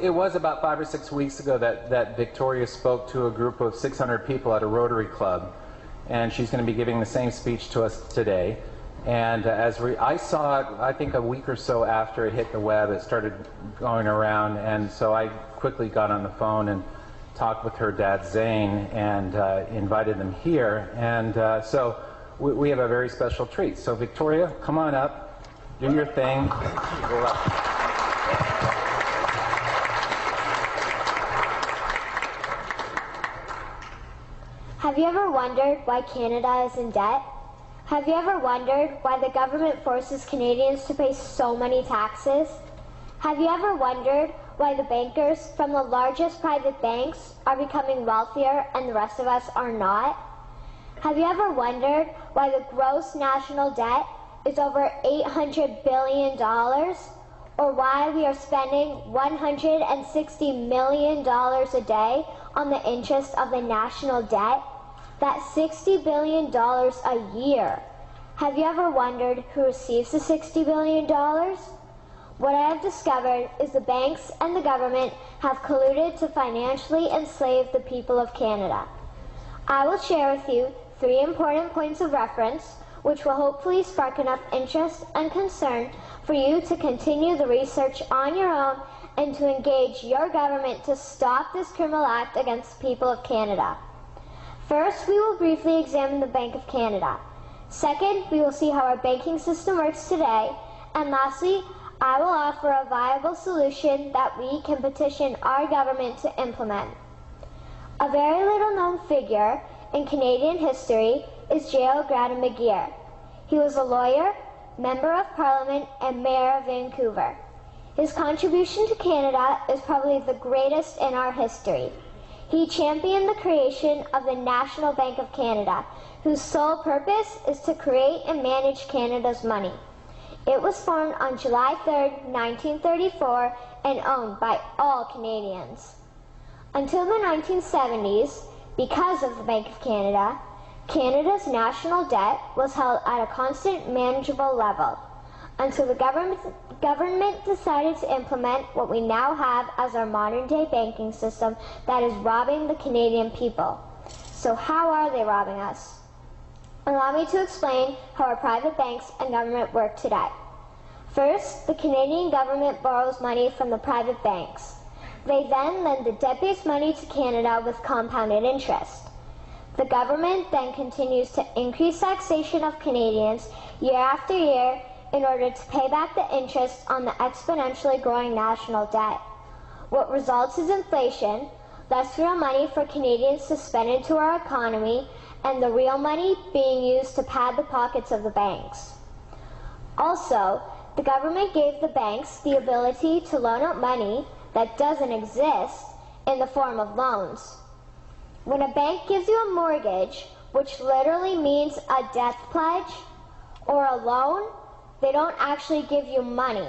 It was about 5 or 6 weeks ago that Victoria spoke to a group of 600 people at a Rotary Club, and she's going to be giving the same speech to us today. And I saw it, I think a week or so after it hit the web, it started going around, and so I quickly got on the phone and talked with her dad Zane and invited them here. And so we have a very special treat. So Victoria, come on up, do your thing. Have you ever wondered why Canada is in debt? Have you ever wondered why the government forces Canadians to pay so many taxes? Have you ever wondered why the bankers from the largest private banks are becoming wealthier and the rest of us are not? Have you ever wondered why the gross national debt is over $800 billion? Or why we are spending $160 million a day on the interest of the national debt? That's $60 billion a year. Have you ever wondered who receives the $60 billion? What I have discovered is the banks and the government have colluded to financially enslave the people of Canada. I will share with you 3 important points of reference which will hopefully spark enough interest and concern for you to continue the research on your own and to engage your government to stop this criminal act against the people of Canada. First, we will briefly examine the Bank of Canada. Second, we will see how our banking system works today. And lastly, I will offer a viable solution that we can petition our government to implement. A very little known figure in Canadian history is J.O. Graham McGeer. He was a lawyer, Member of Parliament, and Mayor of Vancouver. His contribution to Canada is probably the greatest in our history. He championed the creation of the National Bank of Canada, whose sole purpose is to create and manage Canada's money. It was formed on July 3, 1934, and owned by all Canadians. Until the 1970s, because of the Bank of Canada, Canada's national debt was held at a constant, manageable level, until the government decided to implement what we now have as our modern-day banking system that is robbing the Canadian people. So how are they robbing us? Allow me to explain how our private banks and government work today. First, the Canadian government borrows money from the private banks. They then lend the debt-based money to Canada with compounded interest. The government then continues to increase taxation of Canadians year after year in order to pay back the interest on the exponentially growing national debt. What results is inflation, less real money for Canadians to spend into our economy, and the real money being used to pad the pockets of the banks. Also, the government gave the banks the ability to loan out money that doesn't exist in the form of loans. When a bank gives you a mortgage, which literally means a death pledge, or a loan, they don't actually give you money.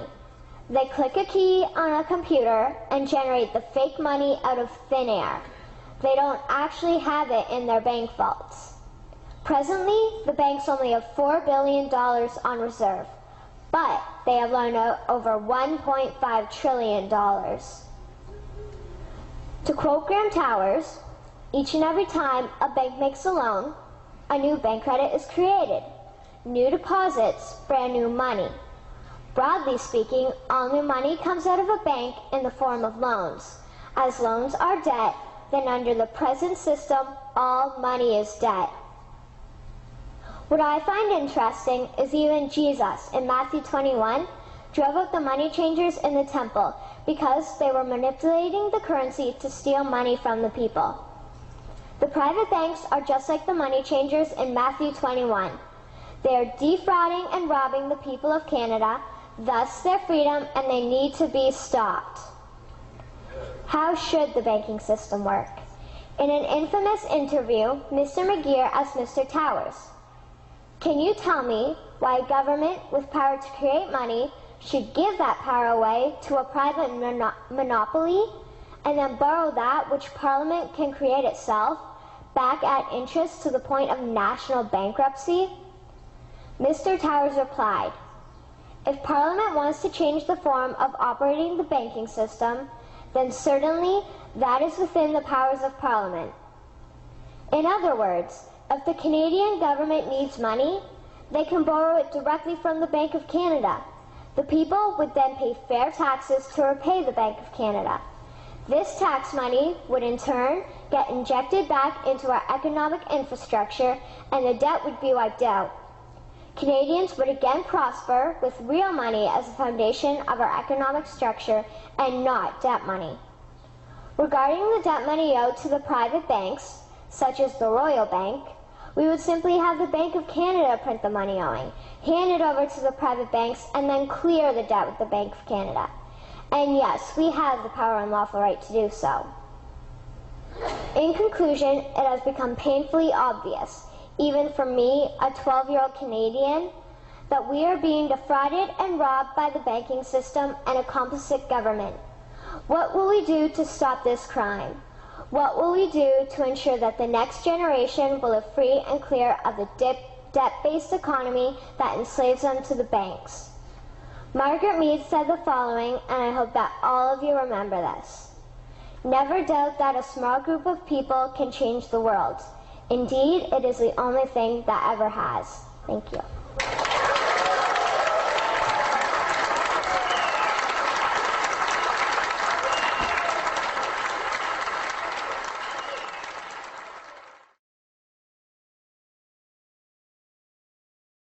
They click a key on a computer and generate the fake money out of thin air. They don't actually have it in their bank vaults. Presently, the banks only have $4 billion on reserve, but they have loaned out over $1.5 trillion. To quote Graham Towers, each and every time a bank makes a loan, a new bank credit is created. New deposits, brand new money. Broadly speaking, all new money comes out of a bank in the form of loans. As loans are debt, then under the present system, all money is debt. What I find interesting is even Jesus, in Matthew 21, drove out the money changers in the temple because they were manipulating the currency to steal money from the people. The private banks are just like the money changers in Matthew 21. They are defrauding and robbing the people of Canada, thus their freedom, and they need to be stopped. How should the banking system work? In an infamous interview, Mr. McGeer asked Mr. Towers, "Can you tell me why a government with power to create money should give that power away to a private monopoly and then borrow that which Parliament can create itself back at interest to the point of national bankruptcy?" Mr. Towers replied, "If Parliament wants to change the form of operating the banking system, then certainly that is within the powers of Parliament. In other words, if the Canadian government needs money, they can borrow it directly from the Bank of Canada. The people would then pay fair taxes to repay the Bank of Canada. This tax money would in turn get injected back into our economic infrastructure, and the debt would be wiped out. Canadians would again prosper with real money as the foundation of our economic structure and not debt money. Regarding the debt money owed to the private banks, such as the Royal Bank, we would simply have the Bank of Canada print the money owing, hand it over to the private banks, and then clear the debt with the Bank of Canada. And yes, we have the power and lawful right to do so. In conclusion, it has become painfully obvious, even for me, a 12-year-old Canadian, that we are being defrauded and robbed by the banking system and a complicit government. What will we do to stop this crime? What will we do to ensure that the next generation will live free and clear of the debt-based economy that enslaves them to the banks? Margaret Mead said the following, and I hope that all of you remember this. Never doubt that a small group of people can change the world. Indeed, it is the only thing that ever has. Thank you.